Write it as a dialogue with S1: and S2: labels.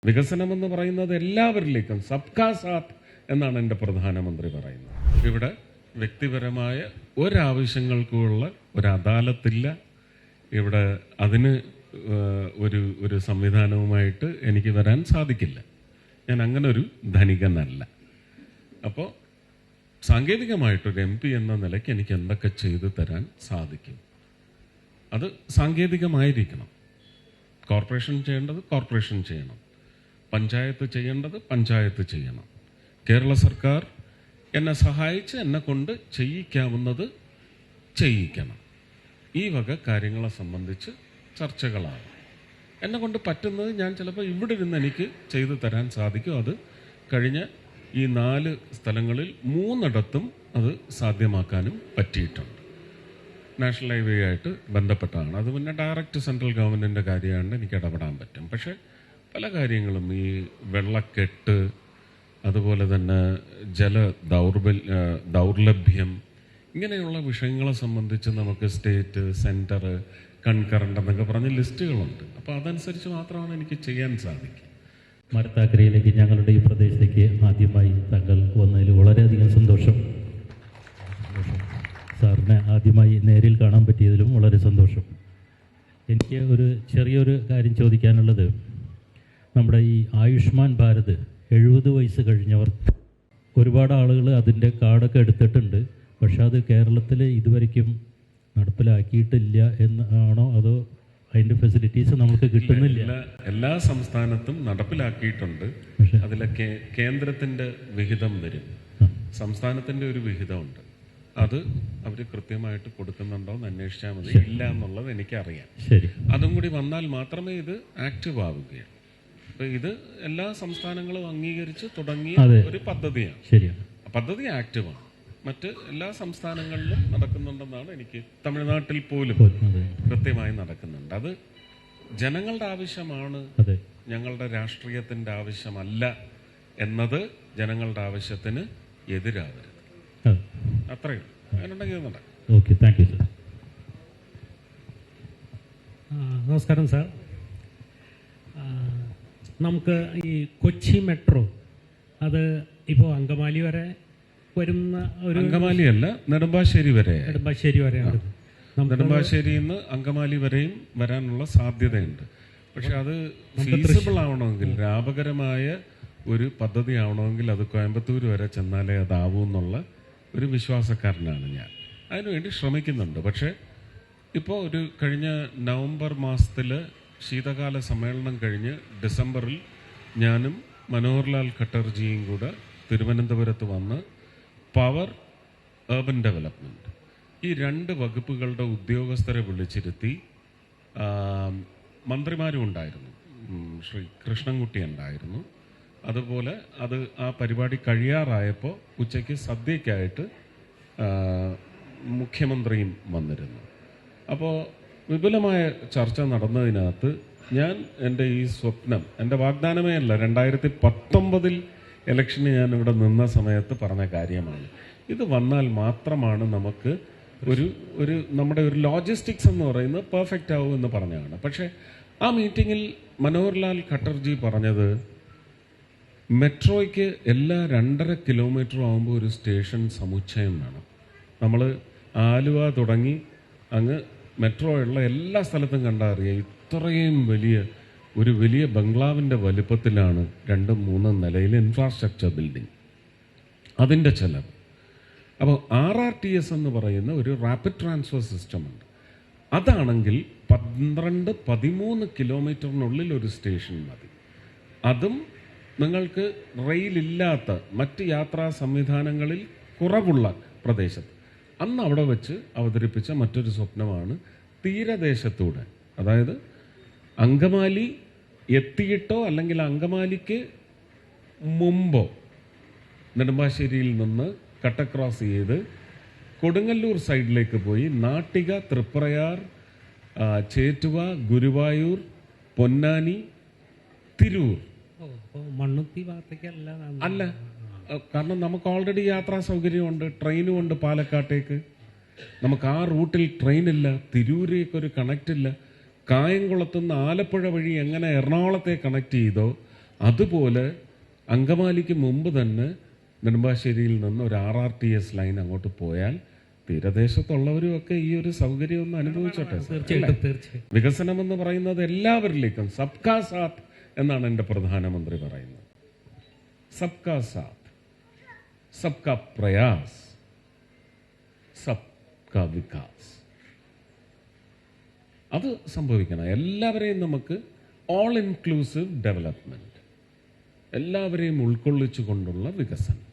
S1: വികസനമെന്ന് പറയുന്നത് എല്ലാവരിലേക്കും സബ്കാ സാത്ത് എന്നാണ് എൻ്റെ പ്രധാനമന്ത്രി പറയുന്നത്. ഇവിടെ വ്യക്തിപരമായ ഒരാവശ്യങ്ങൾക്കുമുള്ള ഒരു അദാലത്തില്ല. ഇവിടെ അതിന് ഒരു സംവിധാനവുമായിട്ട് എനിക്ക് വരാൻ സാധിക്കില്ല. ഞാൻ അങ്ങനെ ഒരു ധനികനല്ല. അപ്പോൾ സാങ്കേതികമായിട്ടൊരു MP എന്ന നിലയ്ക്ക് എനിക്ക് എന്തൊക്കെ ചെയ്തു തരാൻ സാധിക്കും അത് സാങ്കേതികമായിരിക്കണം. കോർപ്പറേഷൻ ചെയ്യേണ്ടത് കോർപ്പറേഷൻ ചെയ്യണം, പഞ്ചായത്ത് ചെയ്യേണ്ടത് പഞ്ചായത്ത് ചെയ്യണം. കേരള സർക്കാർ എന്നെ സഹായിച്ച് എന്നെ കൊണ്ട് ചെയ്യിക്കാവുന്നത് ചെയ്യിക്കണം. ഈ വക കാര്യങ്ങളെ സംബന്ധിച്ച് ചർച്ചകളാണ്. എന്നെ കൊണ്ട് പറ്റുന്നത് ഞാൻ ചിലപ്പോൾ ഇവിടെ ഇരുന്ന് എനിക്ക് ചെയ്തു തരാൻ സാധിക്കും. അത് കഴിഞ്ഞ ഈ 4 സ്ഥലങ്ങളിൽ 3 അത് സാധ്യമാക്കാനും പറ്റിയിട്ടുണ്ട്. നാഷണൽ ഹൈവേ ആയിട്ട് ബന്ധപ്പെട്ടാണ്. അത് പിന്നെ ഡയറക്റ്റ് സെൻട്രൽ ഗവൺമെൻറ്റിൻ്റെ കാര്യമാണ്, എനിക്ക് ഇടപെടാൻ പറ്റും. പക്ഷേ പല കാര്യങ്ങളും ഈ വെള്ളക്കെട്ട്, അതുപോലെ തന്നെ ദൗർലഭ്യം, ഇങ്ങനെയുള്ള വിഷയങ്ങളെ സംബന്ധിച്ച് നമുക്ക് സ്റ്റേറ്റ്, സെൻറ്റർ, കൺകറണ്ട് എന്നൊക്കെ പറഞ്ഞ ലിസ്റ്റുകളുണ്ട്. അപ്പോൾ അതനുസരിച്ച് മാത്രമാണ് എനിക്ക് ചെയ്യാൻ സാധിക്കുക.
S2: മരത്താക്കരയിലേക്ക്, ഞങ്ങളുടെ ഈ പ്രദേശത്തേക്ക് ആദ്യമായി താങ്കൾ വന്നതിൽ വളരെയധികം സന്തോഷം. സാറിനെ ആദ്യമായി നേരിൽ കാണാൻ പറ്റിയതിലും വളരെ സന്തോഷം. എനിക്ക് ഒരു ചെറിയൊരു കാര്യം ചോദിക്കാനുള്ളത്, നമ്മുടെ ഈ ആയുഷ്മാൻ ഭാരത് 70 വയസ്സ് കഴിഞ്ഞവർ ഒരുപാട് ആളുകൾ അതിൻ്റെ കാർഡൊക്കെ എടുത്തിട്ടുണ്ട്. പക്ഷെ അത് കേരളത്തിൽ ഇതുവരെയ്ക്കും നടപ്പിലാക്കിയിട്ടില്ല എന്നാണോ, അതോ അതിൻ്റെ ഫെസിലിറ്റീസ് നമുക്ക് കിട്ടുന്നില്ല?
S1: എല്ലാ സംസ്ഥാനത്തും നടപ്പിലാക്കിയിട്ടുണ്ട്. അതിലൊക്കെ കേന്ദ്രത്തിൻ്റെ വിഹിതം വരും, സംസ്ഥാനത്തിൻ്റെ ഒരു വിഹിതമുണ്ട്. അത് അവർ കൃത്യമായിട്ട് കൊടുക്കുന്നുണ്ടോ എന്ന് അന്വേഷിച്ചാൽ മതി. ഇല്ല എന്നുള്ളത് എനിക്കറിയാം.
S2: ശരി,
S1: അതും കൂടി വന്നാൽ മാത്രമേ ഇത് ആക്റ്റീവ് ആവുകയുള്ളൂ. അപ്പോൾ ഇത് എല്ലാ സംസ്ഥാനങ്ങളും അംഗീകരിച്ച് തുടങ്ങിയ ഒരു പദ്ധതിയാണ്.
S2: ശരിയാണ്,
S1: പദ്ധതി ആക്റ്റീവാണ്. മറ്റ് എല്ലാ സംസ്ഥാനങ്ങളിലും നടക്കുന്നുണ്ടെന്നാണ് എനിക്ക്, തമിഴ്നാട്ടിൽ പോലും കൃത്യമായി നടക്കുന്നുണ്ട്. അത് ജനങ്ങളുടെ ആവശ്യമാണ്, ഞങ്ങളുടെ രാഷ്ട്രീയത്തിൻ്റെ ആവശ്യമല്ല എന്നത് ജനങ്ങളുടെ ആവശ്യത്തിന് എതിരാകരുത്. അത്രയും അതിനുണ്ടെങ്കിൽ നടക്കും.
S2: Okay, thank you sir.
S3: നമസ്കാരം സാർ. നമുക്ക് ഈ കൊച്ചി മെട്രോ അത് ഇപ്പോൾ അങ്കമാലി വരെ വരുന്ന ഒരു,
S1: അങ്കമാലിയല്ല, നെടുമ്പാശ്ശേരി വരെ.
S3: വരെയാണ്.
S1: നെടുമ്പാശ്ശേരിയിൽ നിന്ന് അങ്കമാലി വരെയും വരാനുള്ള സാധ്യതയുണ്ട്. പക്ഷെ അത് ഫീസിബിൾ ആവണമെങ്കിൽ, ലാഭകരമായ ഒരു പദ്ധതി ആവണമെങ്കിൽ അത് കോയമ്പത്തൂർ വരെ ചെന്നാലേ അതാവൂ എന്നുള്ള ഒരു വിശ്വാസക്കാരനാണ് ഞാൻ. അതിനുവേണ്ടി ശ്രമിക്കുന്നുണ്ട്. പക്ഷേ ഇപ്പോൾ ഒരു കഴിഞ്ഞ നവംബർ മാസത്തിൽ ശീതകാല സമ്മേളനം കഴിഞ്ഞ് ഡിസംബറിൽ ഞാനും മനോഹർലാൽ ഖട്ടർജിയും കൂടെ തിരുവനന്തപുരത്ത് വന്ന് പവർ, ഏർബൻ ഡെവലപ്മെൻറ്റ്, ഈ 2 വകുപ്പുകളുടെ ഉദ്യോഗസ്ഥരെ വിളിച്ചിരുത്തി. മന്ത്രിമാരും ഉണ്ടായിരുന്നു, ശ്രീ കൃഷ്ണൻകുട്ടി ഉണ്ടായിരുന്നു. അതുപോലെ ആ പരിപാടി കഴിയാറായപ്പോൾ ഉച്ചയ്ക്ക് സദ്യയ്ക്കായിട്ട് മുഖ്യമന്ത്രിയും വന്നിരുന്നു. അപ്പോൾ വിപുലമായ ചർച്ച നടന്നതിനകത്ത് ഞാൻ എൻ്റെ ഈ സ്വപ്നം, എൻ്റെ വാഗ്ദാനമേ അല്ല, 2019 ഇലക്ഷന് ഞാൻ ഇവിടെ നിന്ന സമയത്ത് പറഞ്ഞ കാര്യമാണ്. ഇത് വന്നാൽ മാത്രമാണ് നമുക്ക് നമ്മുടെ ഒരു ലോജിസ്റ്റിക്സ് എന്ന് പറയുന്നത് പെർഫെക്റ്റ് ആവും എന്ന് പറഞ്ഞതാണ്. പക്ഷേ ആ മീറ്റിങ്ങിൽ മനോഹർലാൽ ഖട്ടർജി പറഞ്ഞത്, മെട്രോയ്ക്ക് എല്ലാ 2.5 കിലോമീറ്റർ ആകുമ്പോൾ ഒരു സ്റ്റേഷൻ സമുച്ചയം വേണം. നമ്മൾ ആലുവ തുടങ്ങി അങ്ങ് മെട്രോ ഉള്ള എല്ലാ സ്ഥലത്തും കണ്ടാൽ അറിയാം, ഇത്രയും വലിയ ബംഗ്ലാവിൻ്റെ വലുപ്പത്തിലാണ് 2-3 നിലയിൽ ഇൻഫ്രാസ്ട്രക്ചർ ബിൽഡിംഗ്, അതിൻ്റെ ചെലവ്. അപ്പോൾ RRTS എന്ന് പറയുന്ന ഒരു റാപ്പിഡ് ട്രാൻസ്ഫർ സിസ്റ്റം ഉണ്ട്. അതാണെങ്കിൽ 12-13 കിലോമീറ്ററിനുള്ളിൽ ഒരു സ്റ്റേഷൻ മതി. അതും നിങ്ങൾക്ക് റെയിലില്ലാത്ത മറ്റ് യാത്രാ സംവിധാനങ്ങളിൽ കുറവുള്ള പ്രദേശത്ത്. അന്ന് അവിടെ വെച്ച് അവതരിപ്പിച്ച മറ്റൊരു സ്വപ്നമാണ് തീരദേശത്തൂടെ, അതായത് അങ്കമാലി എത്തിയിട്ടോ അല്ലെങ്കിൽ അങ്കമാലിക്ക് മുമ്പോ നെടുമ്പാശ്ശേരിയിൽ നിന്ന് കട്ട ക്രോസ് ചെയ്ത് കൊടുങ്ങല്ലൂർ സൈഡിലേക്ക് പോയി നാട്ടിക, തൃപ്രയാർ, ചേറ്റുവ, ഗുരുവായൂർ, പൊന്നാനി, തിരൂർ.
S3: മണ്ണുത്തി ഭാഗത്തേക്കല്ല
S1: അല്ല, കാരണം നമുക്ക് ഓൾറെഡി യാത്രാ സൗകര്യമുണ്ട്, ട്രെയിനും ഉണ്ട് പാലക്കാട്ടേക്ക്. നമുക്ക് ആ റൂട്ടിൽ ട്രെയിനില്ല, തിരൂരേക്കൊരു കണക്റ്റില്ല. കായംകുളത്തുനിന്ന് ആലപ്പുഴ വഴി എങ്ങനെ എറണാകുളത്തെ കണക്ട് ചെയ്തോ അതുപോലെ അങ്കമാലിക്ക് മുമ്പ് തന്നെ നെടുമ്പാശ്ശേരിയിൽ നിന്ന് ഒരു RRTS ലൈൻ അങ്ങോട്ട് പോയാൽ തീരദേശത്തുള്ളവരും ഒക്കെ ഈ ഒരു സൗകര്യം ഒന്ന് അനുഭവിച്ചോട്ടെ.
S3: തീർച്ചയായിട്ടും.
S1: വികസനം എന്ന് പറയുന്നത് എല്ലാവരിലേക്കും സബ്കാ സാത്ത് എന്നാണ് എൻ്റെ പ്രധാനമന്ത്രി പറയുന്നത്. സബ്കാ സാത്ത്, സബ്കാ പ്രയാസ്, സബ്കാ വികാസ്. അത് സംഭവിക്കണം. എല്ലാവരെയും നമുക്ക് ഓൾ ഇൻക്ലൂസീവ് ഡെവലപ്മെന്റ്, എല്ലാവരെയും ഉൾക്കൊള്ളിച്ചുകൊണ്ടുള്ള വികസനം.